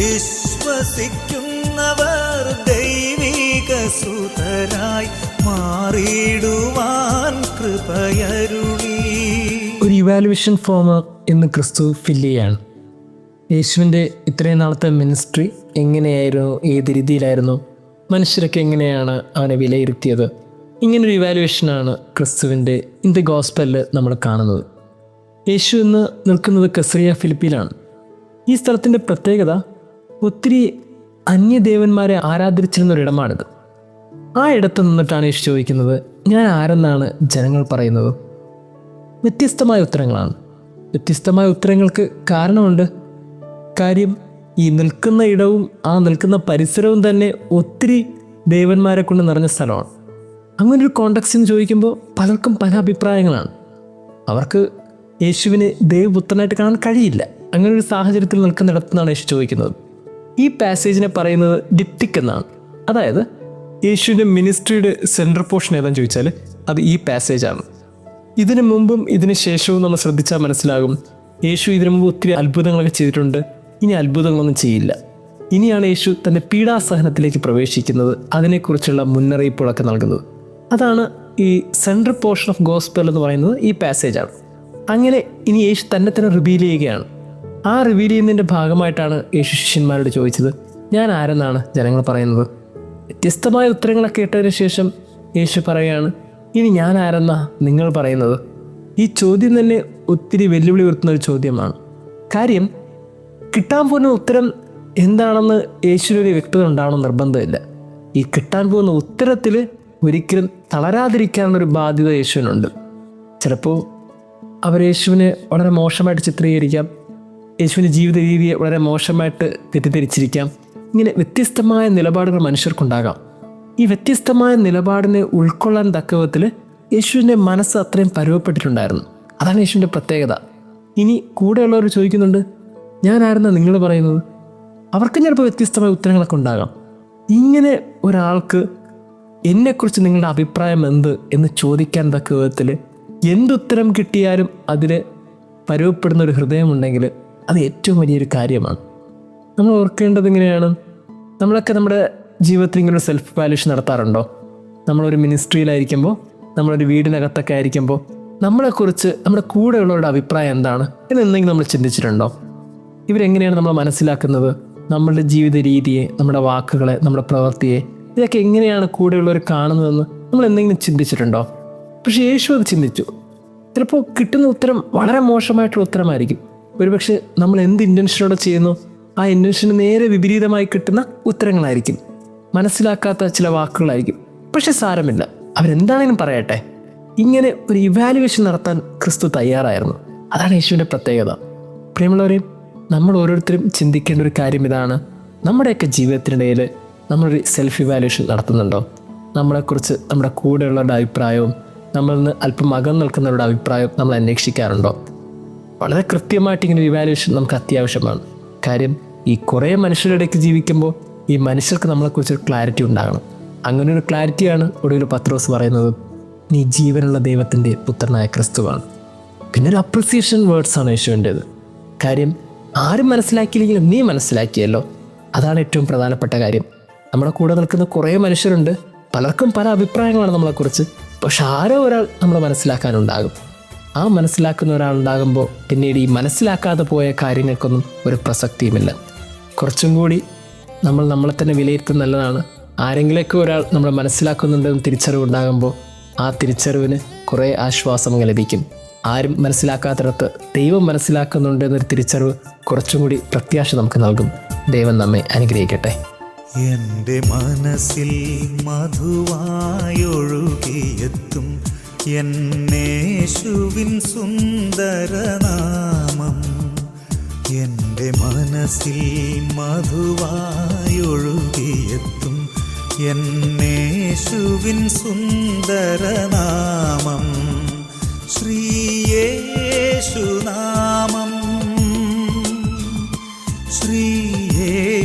വിശ്വസിക്കുന്നവർ ദൈവിക സുതരായി മാറിയിടുവാൻ കൃപയരുളി. ഒരു ഇവാലുവേഷൻ ഫോം ഇന്ന് ക്രിസ്തു ഫില്ല് ചെയ്യാണ്. യേശുവിൻ്റെ ഇത്രയും നാളത്തെ മിനിസ്ട്രി എങ്ങനെയായിരുന്നു, ഏത് രീതിയിലായിരുന്നു, മനുഷ്യരൊക്കെ എങ്ങനെയാണ് അവനെ വിലയിരുത്തിയത്, ഇങ്ങനൊരു ഇവാലുവേഷനാണ് ക്രിസ്തുവിൻ്റെ ഇൻ ദി ഗോസ്പലിൽ നമ്മൾ കാണുന്നത്. യേശു ഇന്ന് നിൽക്കുന്നത് കെസറിയ ഫിലിപ്പിയിലാണ്. ഈ സ്ഥലത്തിൻ്റെ പ്രത്യേകത ഒത്തിരി അന്യദേവന്മാരെ ആരാധിച്ചിരുന്നൊരിടമാണിത്. ആ ഇടത്ത് നിന്നിട്ടാണ് യേശു ചോദിക്കുന്നത്, ഞാൻ ആരെന്നാണ് ജനങ്ങൾ പറയുന്നത്. വ്യത്യസ്തമായ ഉത്തരങ്ങളാണ്. വ്യത്യസ്തമായ ഉത്തരങ്ങൾക്ക് കാരണമുണ്ട്. കാര്യം ഈ നിൽക്കുന്ന ഇടവും ആ നിൽക്കുന്ന പരിസരവും തന്നെ ഒത്തിരി ദേവന്മാരെ കൊണ്ട് നിറഞ്ഞ സ്ഥലമാണ്. അങ്ങനൊരു കോണ്ടക്സ്റ്റ് എന്ന് ചോദിക്കുമ്പോൾ പലർക്കും പല അഭിപ്രായങ്ങളാണ്. അവർക്ക് യേശുവിനെ ദൈവപുത്രനായിട്ട് കാണാൻ കഴിയില്ല. അങ്ങനൊരു സാഹചര്യത്തിൽ നിൽക്കുന്നിടത്തുനിന്നാണ് യേശു ചോദിക്കുന്നത്. ഈ പാസേജിനെ പറയുന്നത് ഡിപ്റ്റിക് എന്നാണ്. അതായത് യേശുവിൻ്റെ മിനിസ്ട്രിയുടെ സെൻട്രൽ പോർഷൻ ഏതാണെന്ന് ചോദിച്ചാൽ അത് ഈ പാസേജാണ്. ഇതിനു മുമ്പും ഇതിന് ശേഷവും നമ്മൾ ശ്രദ്ധിച്ചാൽ മനസ്സിലാകും, യേശു ഇതിനു മുമ്പ് ഒത്തിരി അത്ഭുതങ്ങളൊക്കെ ചെയ്തിട്ടുണ്ട്. ഇനി അത്ഭുതങ്ങളൊന്നും ചെയ്യില്ല. ഇനിയാണ് യേശു തൻ്റെ പീഡാസഹനത്തിലേക്ക് പ്രവേശിക്കുന്നത്, അതിനെക്കുറിച്ചുള്ള മുന്നറിയിപ്പുകളൊക്കെ നൽകുന്നത്. അതാണ് ഈ സെൻട്രൽ പോർഷൻ ഓഫ് ഗോസ്പൽ എന്ന് പറയുന്നത്. ഈ പാസേജാണ്. അങ്ങനെ ഇനി യേശു തന്നെ റിവീൽ ചെയ്യുകയാണ്. ആ റിവീൽ ചെയ്യുന്നതിൻ്റെ ഭാഗമായിട്ടാണ് യേശു ശിഷ്യന്മാരോട് ചോദിച്ചത്, ഞാൻ ആരെന്നാണ് ജനങ്ങൾ പറയുന്നത്. വ്യത്യസ്തമായ ഉത്തരങ്ങളൊക്കെ കേട്ടതിന് ശേഷം യേശു പറയുകയാണ്, ഇനി ഞാൻ ആരെന്നാ നിങ്ങൾ പറയുന്നത്. ഈ ചോദ്യം തന്നെ ഒത്തിരി വെല്ലുവിളി ഉയർത്തുന്ന ഒരു ചോദ്യമാണ്. കാര്യം കിട്ടാൻ പോകുന്ന ഉത്തരം എന്താണെന്ന് യേശുവിനൊരു വ്യക്തത ഉണ്ടാവണം നിർബന്ധമില്ല. ഈ കിട്ടാൻ പോകുന്ന ഉത്തരത്തിൽ ഒരിക്കലും തളരാതിരിക്കാനുള്ളൊരു ബാധ്യത യേശുവിനുണ്ട്. ചിലപ്പോൾ അവർ യേശുവിനെ വളരെ മോശമായിട്ട് ചിത്രീകരിക്കാം, യേശുവിൻ്റെ ജീവിത രീതിയെ വളരെ മോശമായിട്ട് തെറ്റിദ്ധരിച്ചിരിക്കാം. ഇങ്ങനെ വ്യത്യസ്തമായ നിലപാടുകൾ മനുഷ്യർക്കുണ്ടാകാം. ഈ വ്യത്യസ്തമായ നിലപാടിനെ ഉൾക്കൊള്ളാൻ തക്ക വിധത്തിൽ യേശുവിൻ്റെ മനസ്സ് അത്രയും പരുവപ്പെട്ടിട്ടുണ്ടായിരുന്നു. അതാണ് യേശുവിൻ്റെ പ്രത്യേകത. ഇനി കൂടെയുള്ളവർ ചോദിക്കുന്നുണ്ട്, ഞാൻ ആരെന്നാണ് നിങ്ങൾ പറയുന്നത്. അവർക്കും ചിലപ്പോൾ വ്യത്യസ്തമായ ഉത്തരങ്ങളൊക്കെ ഉണ്ടാകാം. ഇങ്ങനെ ഒരാൾക്ക് എന്നെക്കുറിച്ച് നിങ്ങളുടെ അഭിപ്രായം എന്ത് എന്ന് ചോദിക്കാൻ തക്ക വിധത്തിൽ എന്തുത്തരം കിട്ടിയാലും അതിൽ പരുവപ്പെടുന്ന ഒരു ഹൃദയമുണ്ടെങ്കിൽ അത് ഏറ്റവും വലിയൊരു കാര്യമാണ്. നമ്മൾ ഓർക്കേണ്ടത് ഇങ്ങനെയാണ്, നമ്മളൊക്കെ നമ്മുടെ ജീവിതത്തിൽ ഇങ്ങനെ ഒരു സെൽഫ് വാല്യൂഷൻ നടത്താറുണ്ടോ? നമ്മളൊരു മിനിസ്ട്രിയിലായിരിക്കുമ്പോൾ, നമ്മളൊരു വീടിനകത്തൊക്കെ ആയിരിക്കുമ്പോൾ നമ്മളെക്കുറിച്ച് നമ്മുടെ കൂടെയുള്ളവരുടെ അഭിപ്രായം എന്താണ് എന്നെന്തെങ്കിലും നമ്മൾ ചിന്തിച്ചിട്ടുണ്ടോ? ഇവരെങ്ങനെയാണ് നമ്മൾ മനസ്സിലാക്കുന്നത്? നമ്മളുടെ ജീവിത രീതിയെ, നമ്മുടെ വാക്കുകളെ, നമ്മുടെ പ്രവൃത്തിയെ, ഇതൊക്കെ എങ്ങനെയാണ് കൂടെയുള്ളവർ കാണുന്നതെന്ന് നമ്മൾ എന്തെങ്കിലും ചിന്തിച്ചിട്ടുണ്ടോ? പക്ഷേ യേശു അത് ചിന്തിച്ചു. ചിലപ്പോൾ കിട്ടുന്ന ഉത്തരം വളരെ മോശമായിട്ടുള്ള ഉത്തരമായിരിക്കും. ഒരുപക്ഷെ നമ്മൾ എന്ത് ഇൻറ്റൻഷനോടെ ചെയ്യുന്നു ആ ഇൻറ്റൻഷന് നേരെ വിപരീതമായി കിട്ടുന്ന ഉത്തരങ്ങളായിരിക്കും. മനസ്സിലാക്കാത്ത ചില വാക്കുകളായിരിക്കും. പക്ഷെ സാരമില്ല, അവരെന്താണെങ്കിലും പറയട്ടെ. ഇങ്ങനെ ഒരു ഇവാലുവേഷൻ നടത്താൻ ക്രിസ്തു തയ്യാറായിരുന്നു. അതാണ് യേശുവിൻ്റെ പ്രത്യേകത. പ്രിയമുള്ളവരെയും നമ്മൾ ഓരോരുത്തരും ചിന്തിക്കേണ്ട ഒരു കാര്യം ഇതാണ്, നമ്മുടെയൊക്കെ ജീവിതത്തിനിടയിൽ നമ്മളൊരു സെൽഫ് ഇവാലുവേഷൻ നടത്തുന്നുണ്ടോ? നമ്മളെക്കുറിച്ച് നമ്മുടെ കൂടെയുള്ളവരുടെ അഭിപ്രായവും നമ്മളിൽ നിന്ന് അല്പം അകന്നു നിൽക്കുന്നവരുടെ അഭിപ്രായവും നമ്മൾ അന്വേഷിക്കാറുണ്ടോ? വളരെ കൃത്യമായിട്ട് ഇങ്ങനെ ഒരു ഇവാലുവേഷൻ നമുക്ക് അത്യാവശ്യമാണ്. കാര്യം ഈ കുറേ മനുഷ്യരുടെ ഇടയ്ക്ക് ജീവിക്കുമ്പോൾ ഈ മനുഷ്യർക്ക് നമ്മളെക്കുറിച്ചൊരു ക്ലാരിറ്റി ഉണ്ടാകണം. അങ്ങനെ ഒരു ക്ലാരിറ്റിയാണ് ഒടുവിൽ പത്രോസ് പറയുന്നത്, നീ ജീവനുള്ള ദൈവത്തിൻ്റെ പുത്രനായ ക്രിസ്തുവാണ്. പിന്നെ ഒരു അപ്രിസിയേഷൻ വേർഡ്സാണ് യേശുവിൻ്റേത്. കാര്യം ആരും മനസ്സിലാക്കിയില്ലെങ്കിലും നീ മനസ്സിലാക്കിയല്ലോ, അതാണ് ഏറ്റവും പ്രധാനപ്പെട്ട കാര്യം. നമ്മുടെ കൂടെ നിൽക്കുന്ന കുറേ മനുഷ്യരുണ്ട്, പലർക്കും പല അഭിപ്രായങ്ങളാണ് നമ്മളെക്കുറിച്ച്. പക്ഷെ ആരോ ഒരാൾ നമ്മൾ മനസ്സിലാക്കാനുണ്ടാകും. ആ മനസ്സിലാക്കുന്ന ഒരാളുണ്ടാകുമ്പോൾ പിന്നീട് ഈ മനസ്സിലാക്കാതെ പോയ കാര്യങ്ങൾക്കൊന്നും ഒരു പ്രസക്തിയുമില്ല. കുറച്ചും കൂടി നമ്മളെ തന്നെ വിലയിരുത്തുന്നത് നല്ലതാണ്. ആരെങ്കിലൊക്കെ ഒരാൾ നമ്മൾ മനസ്സിലാക്കുന്നുണ്ടെന്ന് തിരിച്ചറിവുണ്ടാകുമ്പോൾ ആ തിരിച്ചറിവിന് കുറേ ആശ്വാസം ലഭിക്കും. ആരും മനസ്സിലാക്കാത്തിടത്ത് ദൈവം മനസ്സിലാക്കുന്നുണ്ട് എന്നൊരു തിരിച്ചറിവ് കുറച്ചും കൂടി പ്രത്യാശ നമുക്ക് നൽകും. ദൈവം നമ്മെ അനുഗ്രഹിക്കട്ടെ. എൻ്റെ മനസ്സിൽ മധുവായൊഴുകിയെത്തും എന്നേശുവിൻ സുന്ദരനാമം. എൻ്റെ മനസ്സിൽ മധുവായൊഴുകിയെത്തും എന്നേശുവിൻ സുന്ദരനാമം. ശ്രീയേശുനാമം, ശ്രീയേശുനാമം,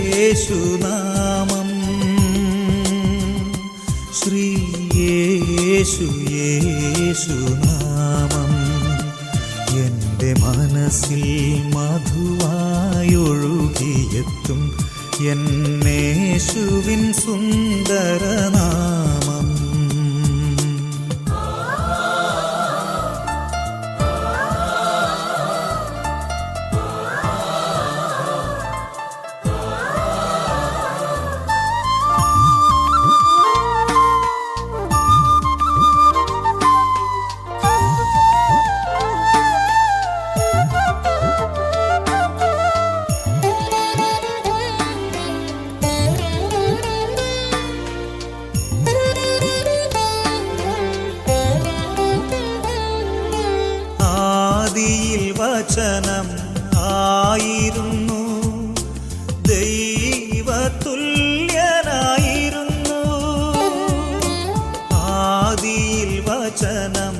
ശ്രീയേശുനാമം. എൻ്റെ മനസ്സിൽ മധുവായൊഴുകി ഒഴുകിയെത്തും എന്നേശുവിൻ സുന്ദരനാമം. ആദിയിൽ വചനം ആയിരുന്നു, ദൈവതുല്യനായിരുന്നു. ആദിയിൽ വചനം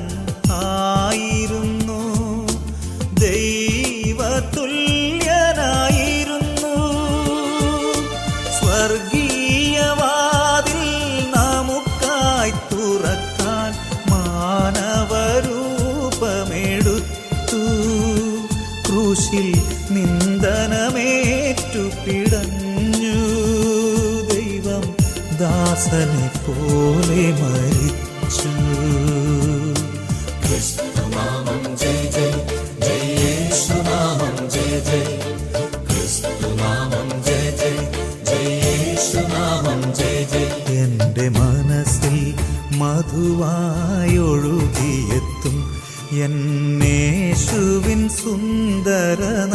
ആയിരുന്നു, ദൈവതുല്യനായിരുന്നു. സ്വർഗീയവാതിൽ നമുക്കായി തുറക്കാൻ മാനവരൂപമെടുത്തു. ക്രൂശിൽ നിന്ദനമേറ്റു പിടഞ്ഞു. ദൈവം ദാസനെ പോലെ മരിച്ചു. ക്രിസ്തുനാമം ജയ ജയ, ജയ യേശുനാമം ജയ ജയ. ക്രിസ്തുനാമം ജയ ജയ, ജയ യേശുനാമം ജയ ജയ. എൻ്റെ മനസ്സിൽ മധുവായൊഴുകിയെത്തും എന്നേശുവിൻ സുന്ദരനാമം.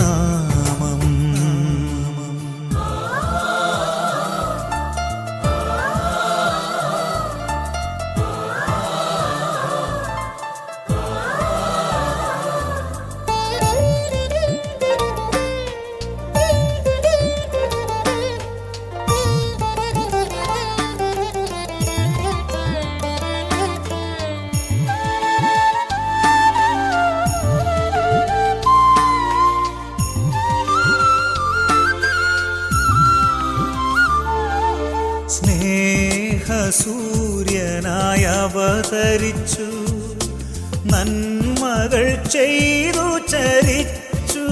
സ്നേഹസൂര്യനായി അവതരിച്ചു, നന്മകൾ ചെയ്തു ചരിച്ചു.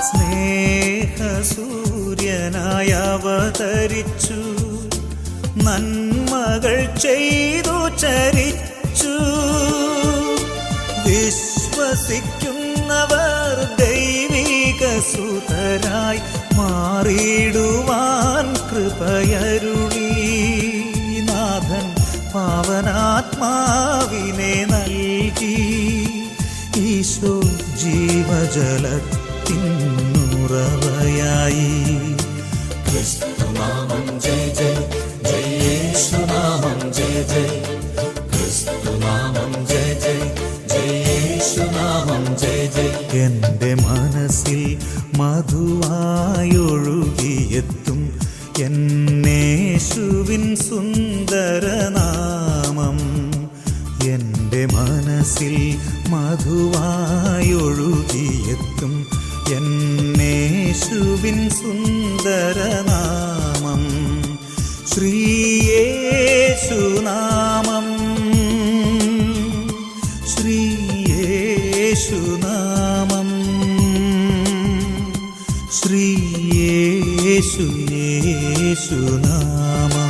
സ്നേഹസൂര്യനായി അവതരിച്ചു, നന്മകൾ ചെയ്തു ചരിച്ചു. വിശ്വസിക്കുന്നവർ ദൈവിക സുതരായി മാറിയിടുവാൻ കൃപയരുളി. നാഥൻ പാവനാത്മാവിനെ നൽകി. ഈശോ ജീവജലത്തിനുറവയായി. ക്രിസ്തുനാമം ജയ ജയ, ജയ യേശുനാമം ജയ ജയ. ക്രിസ്തുനാമം ജയ ജയ, ജയ യേശുനാമം ജയ ജയ. എൻ്റെ മനസ്സിൽ മധുവായൊഴുകിയെത്തും എന്നേശുവിൻ സുന്ദരനാമം. എൻ്റെ മനസ്സിൽ മധുവായൊഴുകിയെത്തും എന്നേശുവിൻ സുന്ദരനാമം. ശ്രീയേശുനാമം, ശ്രീയേശുനാമം, ശ്രീയേശുനാമം.